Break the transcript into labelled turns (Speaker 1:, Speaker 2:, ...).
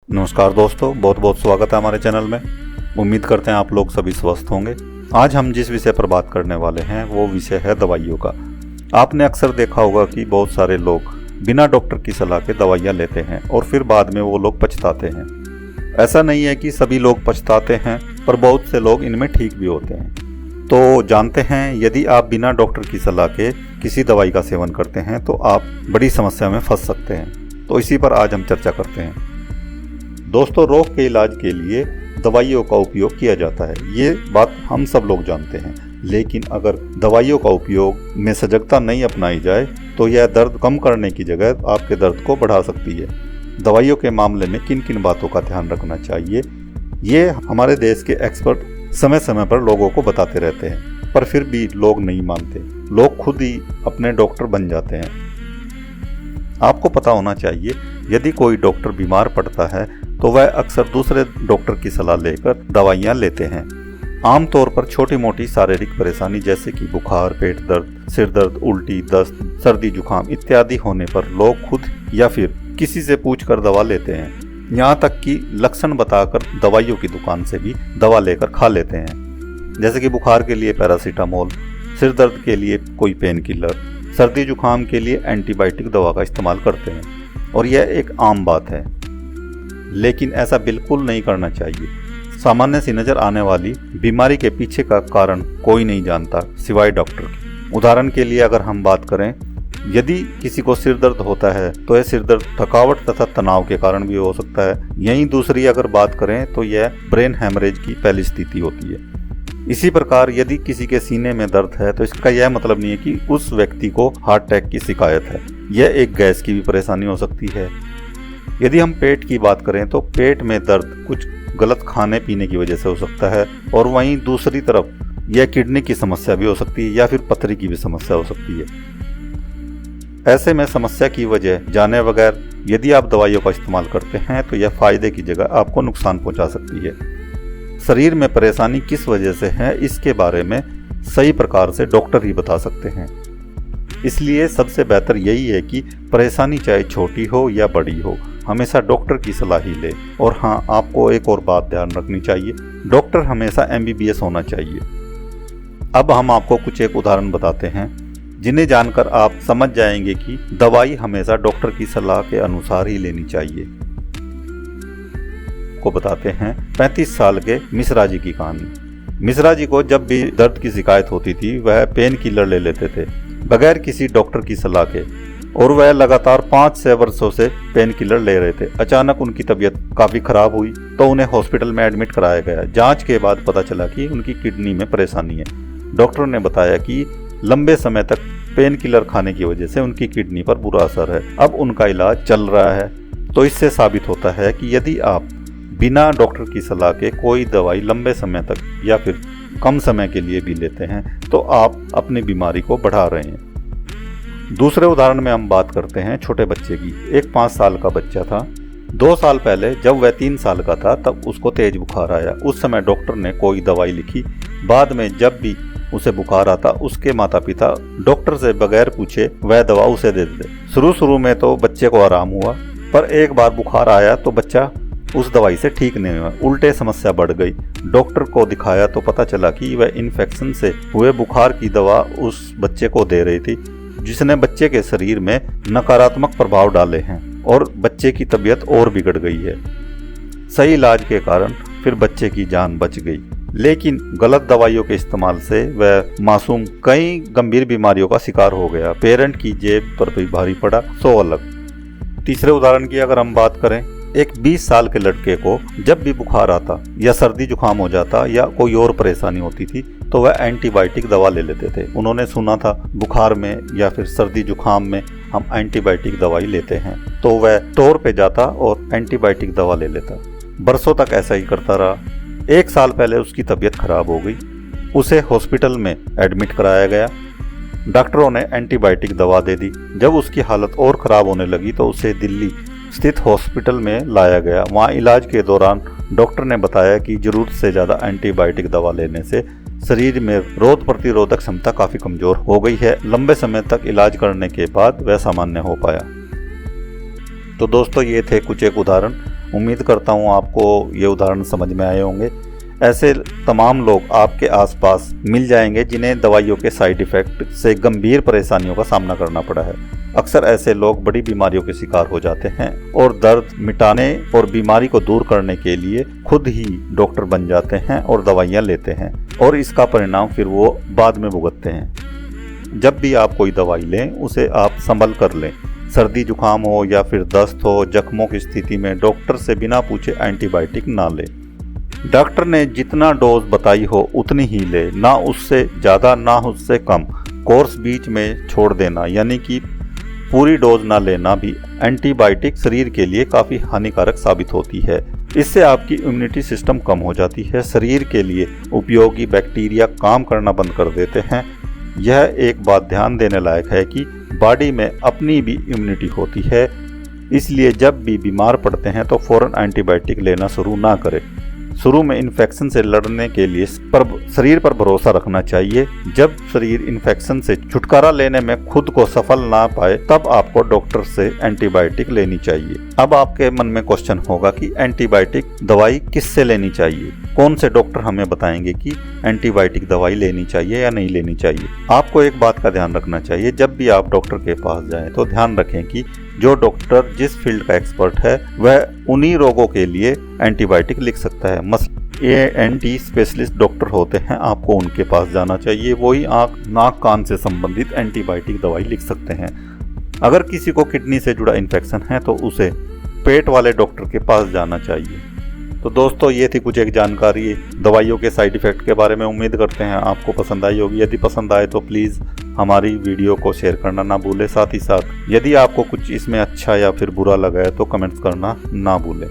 Speaker 1: नमस्कार दोस्तों, बहुत बहुत स्वागत है हमारे चैनल में। उम्मीद करते हैं आप लोग सभी स्वस्थ होंगे। आज हम जिस विषय पर बात करने वाले हैं वो विषय है दवाइयों का। आपने अक्सर देखा होगा कि बहुत सारे लोग बिना डॉक्टर की सलाह के दवाइयाँ लेते हैं और फिर बाद में वो लोग पछताते हैं। ऐसा नहीं है कि सभी लोग पछताते हैं, पर बहुत से लोग इनमें ठीक भी होते हैं। तो जानते हैं, यदि आप बिना डॉक्टर की सलाह के किसी दवाई का सेवन करते हैं तो आप बड़ी समस्या में फंस सकते हैं। तो इसी पर आज हम चर्चा करते हैं। दोस्तों, रोग के इलाज के लिए दवाइयों का उपयोग किया जाता है, ये बात हम सब लोग जानते हैं। लेकिन अगर दवाइयों का उपयोग में सजगता नहीं अपनाई जाए तो यह दर्द कम करने की जगह आपके दर्द को बढ़ा सकती है। दवाइयों के मामले में किन किन बातों का ध्यान रखना चाहिए, ये हमारे देश के एक्सपर्ट समय समय पर लोगों को बताते रहते हैं, पर फिर भी लोग नहीं मानते। लोग खुद ही अपने डॉक्टर बन जाते हैं। आपको पता होना चाहिए, यदि कोई डॉक्टर बीमार पड़ता है तो वह अक्सर दूसरे डॉक्टर की सलाह लेकर दवाइयाँ लेते हैं। आमतौर पर छोटी मोटी शारीरिक परेशानी जैसे कि बुखार, पेट दर्द, सिर दर्द, उल्टी, दस्त, सर्दी, जुकाम इत्यादि होने पर लोग खुद या फिर किसी से पूछकर दवा लेते हैं। यहाँ तक कि लक्षण बताकर दवाइयों की दुकान से भी दवा लेकर खा लेते हैं। जैसे कि बुखार के लिए पैरासीटामोल, सिर दर्द के लिए कोई पेन किलर, सर्दी जुकाम के लिए एंटीबायोटिक दवा का इस्तेमाल करते हैं और यह एक आम बात है। लेकिन ऐसा बिल्कुल नहीं करना चाहिए। सामान्य सी नज़र आने वाली बीमारी के पीछे का कारण कोई नहीं जानता सिवाय डॉक्टर के। उदाहरण के लिए अगर हम बात करें, यदि किसी को सिर दर्द होता है तो यह सिर दर्द थकावट तथा तनाव के कारण भी हो सकता है। यहीं दूसरी अगर बात करें तो यह ब्रेन हैमरेज की पहली स्थिति होती है। इसी प्रकार यदि किसी के सीने में दर्द है तो इसका यह मतलब नहीं है कि उस व्यक्ति को हार्ट अटैक की शिकायत है। यह एक गैस की भी परेशानी हो सकती है। यदि हम पेट की बात करें तो पेट में दर्द कुछ गलत खाने पीने की वजह से हो सकता है, और वहीं दूसरी तरफ यह किडनी की समस्या भी हो सकती है या फिर पथरी की भी समस्या हो सकती है। ऐसे में समस्या की वजह जाने बगैर यदि आप दवाइयों का इस्तेमाल करते हैं तो यह फायदे की जगह आपको नुकसान पहुंचा सकती है। शरीर में परेशानी किस वजह से है, इसके बारे में सही प्रकार से डॉक्टर ही बता सकते हैं। इसलिए सबसे बेहतर यही है कि परेशानी चाहे छोटी हो या बड़ी हो, हमेशा डॉक्टर की सलाह ही ले। और हाँ, आपको एक और बात ध्यान रखनी चाहिए, डॉक्टर हमेशा MBBS होना चाहिए। अब हम आपको कुछ एक उदाहरण बताते हैं जिन्हें जानकर आप समझ जाएंगे कि दवाई हमेशा डॉक्टर की सलाह के अनुसार ही लेनी चाहिए। को बताते हैं 35 साल के मिश्रा जी की कहानी। मिश्रा जी को जब भी दर्द की शिकायत होती थी वह पेन किलर ले लेते थे बगैर किसी डॉक्टर की सलाह के, और वह लगातार 5-6 वर्षों से पेन किलर ले रहे थे। अचानक उनकी तबीयत काफ़ी खराब हुई तो उन्हें हॉस्पिटल में एडमिट कराया गया। जांच के बाद पता चला कि उनकी किडनी में परेशानी है। डॉक्टर ने बताया कि लंबे समय तक पेन किलर खाने की वजह से उनकी किडनी पर बुरा असर है। अब उनका इलाज चल रहा है। तो इससे साबित होता है कि यदि आप बिना डॉक्टर की सलाह के कोई दवाई लंबे समय तक या फिर कम समय के लिए भी लेते हैं तो आप अपनी बीमारी को बढ़ा रहे हैं। दूसरे उदाहरण में हम बात करते हैं छोटे बच्चे की। एक 5 साल का बच्चा था। 2 साल पहले जब वह 3 साल का था तब उसको तेज बुखार आया। उस समय डॉक्टर ने कोई दवाई लिखी। बाद में जब भी उसे बुखार आता उसके माता पिता डॉक्टर से बगैर पूछे वह दवा उसे दे देते। शुरू में तो बच्चे को आराम हुआ, पर एक बार बुखार आया तो बच्चा उस दवाई से ठीक नहीं हुआ, उल्टे समस्या बढ़ गई। डॉक्टर को दिखाया तो पता चला कि वह इन्फेक्शन से हुए बुखार की दवा उस बच्चे को दे रही थी, जिसने बच्चे के शरीर में नकारात्मक प्रभाव डाले हैं और बच्चे की तबीयत और बिगड़ गई है। सही इलाज के कारण फिर बच्चे की जान बच गई, लेकिन गलत दवाइयों के इस्तेमाल से वह मासूम कई गंभीर बीमारियों का शिकार हो गया। पेरेंट की जेब पर भी भारी पड़ा, सो अलग। तीसरे उदाहरण की अगर हम बात करें, एक 20 साल के लड़के को जब भी बुखार आता या सर्दी जुकाम हो जाता या कोई और परेशानी होती थी तो वह एंटीबायोटिक दवा ले लेते थे। उन्होंने सुना था बुखार में या फिर सर्दी जुकाम में हम एंटीबायोटिक दवाई लेते हैं, तो वह स्टोर पे जाता और एंटीबायोटिक दवा ले लेता। बरसों तक ऐसा ही करता रहा। 1 साल पहले उसकी तबीयत खराब हो गई। उसे हॉस्पिटल में एडमिट कराया गया। डॉक्टरों ने एंटीबायोटिक दवा दे दी। जब उसकी हालत और ख़राब होने लगी तो उसे दिल्ली स्थित हॉस्पिटल में लाया गया। वहाँ इलाज के दौरान डॉक्टर ने बताया कि ज़रूरत से ज़्यादा एंटीबायोटिक दवा लेने से शरीर में रोग प्रतिरोधक क्षमता काफ़ी कमज़ोर हो गई है। लंबे समय तक इलाज करने के बाद वह सामान्य हो पाया। तो दोस्तों, ये थे कुछ एक उदाहरण। उम्मीद करता हूँ आपको ये उदाहरण समझ में आए होंगे। ऐसे तमाम लोग आपके आसपास मिल जाएंगे जिन्हें दवाइयों के साइड इफ़ेक्ट से गंभीर परेशानियों का सामना करना पड़ा है। अक्सर ऐसे लोग बड़ी बीमारियों के शिकार हो जाते हैं और दर्द मिटाने और बीमारी को दूर करने के लिए खुद ही डॉक्टर बन जाते हैं और दवाइयाँ लेते हैं और इसका परिणाम फिर वो बाद में भुगतते हैं। जब भी आप कोई दवाई लें उसे आप संभल कर लें। सर्दी जुकाम हो या फिर दस्त हो, जख्मों की स्थिति में डॉक्टर से बिना पूछे एंटीबायोटिक ना लें। डॉक्टर ने जितना डोज बताई हो उतनी ही ले, ना उससे ज़्यादा ना उससे कम। कोर्स बीच में छोड़ देना यानी कि पूरी डोज ना लेना भी एंटीबायोटिक शरीर के लिए काफ़ी हानिकारक साबित होती है। इससे आपकी इम्यूनिटी सिस्टम कम हो जाती है, शरीर के लिए उपयोगी बैक्टीरिया काम करना बंद कर देते हैं। यह एक बात ध्यान देने लायक है कि बॉडी में अपनी भी इम्यूनिटी होती है, इसलिए जब भी बीमार पड़ते हैं तो फ़ौरन एंटीबायोटिक लेना शुरू ना करें। शुरू में इन्फेक्शन से लड़ने के लिए शरीर पर भरोसा रखना चाहिए। जब शरीर इन्फेक्शन से छुटकारा लेने में खुद को सफल ना पाए तब आपको डॉक्टर से एंटीबायोटिक लेनी चाहिए। अब आपके मन में क्वेश्चन होगा कि एंटीबायोटिक दवाई किससे लेनी चाहिए, कौन से डॉक्टर हमें बताएंगे कि एंटीबायोटिक दवाई लेनी चाहिए या नहीं लेनी चाहिए। आपको एक बात का ध्यान रखना चाहिए, जब भी आप डॉक्टर के पास जाएं तो ध्यान रखें कि जो डॉक्टर जिस फील्ड का एक्सपर्ट है वह उन्हीं रोगों के लिए एंटीबायोटिक लिख सकता है। एएनटी स्पेशलिस्ट डॉक्टर होते हैं, आपको उनके पास जाना चाहिए। वही आँख नाक कान से संबंधित एंटीबायोटिक दवाई लिख सकते हैं। अगर किसी को किडनी से जुड़ा इन्फेक्शन है तो उसे पेट वाले डॉक्टर के पास जाना चाहिए। तो दोस्तों ये थी कुछ एक जानकारी दवाइयों के साइड इफ़ेक्ट के बारे में। उम्मीद करते हैं आपको पसंद आई होगी। यदि पसंद आए तो प्लीज़ हमारी वीडियो को शेयर करना ना भूलें। साथ ही साथ यदि आपको कुछ इसमें अच्छा या फिर बुरा लगा है तो कमेंट्स करना ना भूलें।